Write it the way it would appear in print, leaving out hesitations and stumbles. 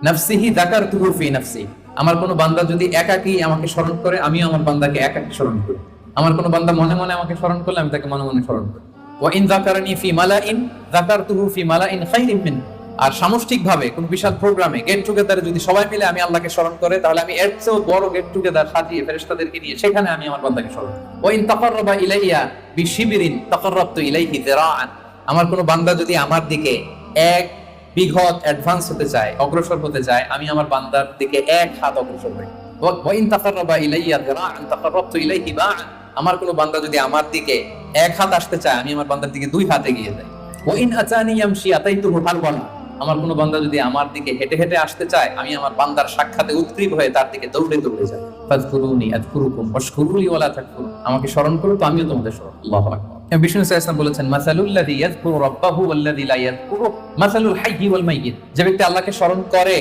নাফসিহি যাকারতুহু ফি নাফসি, আমার কোন বান্দা যদি একাকী আমাকে স্মরণ করে, আমিও আমার বান্দাকে একাকী স্মরণ করি। আমার কোন বান্দা মনে মনে আমাকে স্মরণ করলে আমি তাকে মনে মনে স্মরণ করি। ওয়া ইন যাকারানি ফি মালাইন যাকারতুহু ফি মালাইন খায়রিন মিন, আর সামষ্টিক ভাবে কোন বিশাল প্রোগ্রামে গেট টুগেদারে যদি সবাই মিলে আমি আল্লাহকে স্মরণ করে, তাহলে আমি এর চেয়েও বড় গেট টুগেদার সাজিয়ে ফেরেশতাদেরকে নিয়ে সেখানে আমি আমার বান্দাকে স্মরণ করি। ওয়া ইন তাকাররাবা ইলাইয়া বিশিবরিন তাকাররাবতু ইলাইহি যিরাআন, আমার কোন বান্দা যদি আমার দিকে এক বিঘত অ্যাডভান্স হতে চায়, অগ্রসর হতে চায়, আমি আমার বান্দার দিকে এক হাত অগ্রসর হই। ওয়া ইন তাকাররাবা ইলাইয়া যিরাআন তাকাররাবতু ইলাইহি বা'আন, আমার কোন বান্দা যদি আমার দিকে এক হাত আসতে চায়, আমি আমার বান্দার দিকে দুই হাত এগিয়ে যাই। ওয়া ইন আতানি ইয়ামশি আতাইতুহু হারওয়ালা, আমার কোন বান্দা যদি আমার দিকে হেঁটে হেঁটে আসতে চায়, আমি আমার বান্দার সাক্ষাতে উদ্গ্রীব হয়ে তার দিকে দৌড়ে দৌড়ে যাই। ফাযকুরুনি আযকুরুকুম ওয়াশকুরুলি ওয়ালা তাকফুরুন, আমাকে স্মরণ করো তো আমিও তোমাদের স্মরণ। আল্লাহু আকবার। বিষ্ণু সাল্লাল্লাহু আলাইহি ওয়াসাল্লাম বলেছেন, মাসালুল্লাযী ইয়াযকুরু রাব্বাহু ওয়াল্লাযী লা ইয়াযকুরু মাসালুল হাইয়্যি ওয়াল মাইয়্যিত, যে ব্যক্তি আল্লাহকে স্মরণ করে